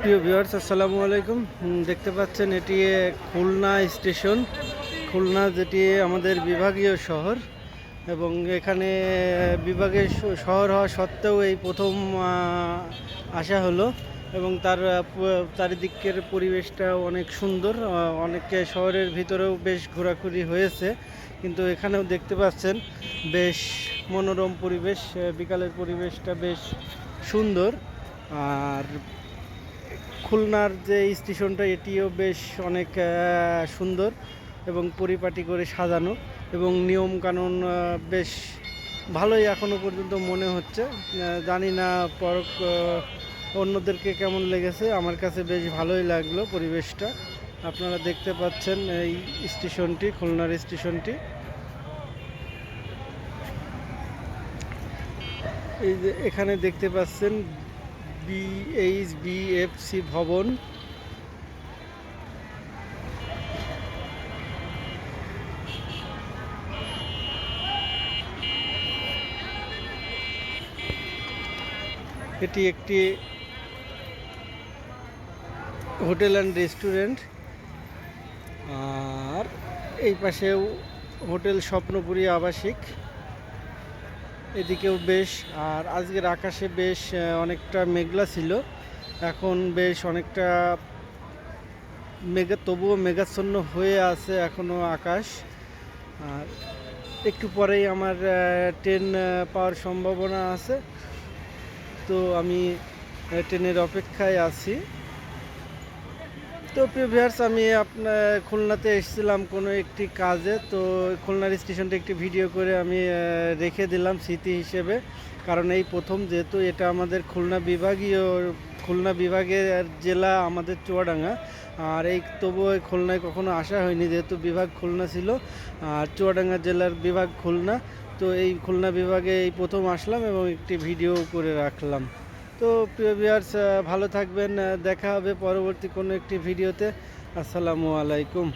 প্রিয় ভিউয়ার্স আসসালামু আলাইকুম। দেখতে পাচ্ছেন এটি খুলনা স্টেশন, খুলনা যেটি আমাদের বিভাগীয় শহর এবং এখানে বিভাগীয় শহর হওয়া সত্ত্বেও এই প্রথম আসা হলো এবং তার চারিদিকের পরিবেশটা অনেক সুন্দর। অনেকে শহরের ভিতরেও বেশ ঘোরাঘুরি হয়েছে, কিন্তু এখানেও দেখতে পাচ্ছেন বেশ মনোরম পরিবেশ। বিকালের পরিবেশটা বেশ সুন্দর। আর খুলনার যে স্টেশনটা এটিও বেশ অনেক সুন্দর এবং পরিপাটি করে সাজানো এবং নিয়মকানুন বেশ ভালোই এখনও পর্যন্ত মনে হচ্ছে। জানি না অন্যদেরকে কেমন লেগেছে, আমার কাছে বেশ ভালোই লাগলো পরিবেশটা। আপনারা দেখতে পাচ্ছেন এই স্টেশনটি, খুলনার স্টেশনটি। এই যে এখানে দেখতে পাচ্ছেন BHBFC ভবন। এটি একটি হোটেল অ্যান্ড রেস্টুরেন্ট, আর এই পাশেও হোটেল স্বপ্নপুরী আবাসিক। এদিকেও বেশ, আর আজকের আকাশে বেশ অনেকটা মেঘলা ছিল, এখন বেশ অনেকটা তবুও মেঘাচ্ছন্ন হয়ে আছে এখনও আকাশ। আর একটু পরেই আমার ট্রেন পাওয়ার সম্ভাবনা আছে, তো আমি ট্রেনের অপেক্ষায় আছি। তো প্রিয় ভিউয়ার্স, আমি আপনার খুলনাতে এসেছিলাম কোনো একটি কাজে, তো খুলনার স্টেশনটা একটি ভিডিও করে আমি রেখে দিলাম স্মৃতি হিসেবে। কারণ এই প্রথম, যেহেতু এটা আমাদের খুলনা বিভাগের জেলা আমাদের চুয়াডাঙ্গা, আর এই তবুও খুলনায় কখনো আসা হয়নি, যেহেতু বিভাগ খুলনা ছিল আর চুয়াডাঙ্গা জেলার বিভাগ খুলনা। তো এই খুলনা বিভাগে এই প্রথম আসলাম এবং একটি ভিডিও করে রাখলাম। তো প্রিয় ভিউয়ার্স, ভালো থাকবেন, দেখা হবে পরবর্তী কোনো একটি ভিডিওতে। আসসালামু আলাইকুম।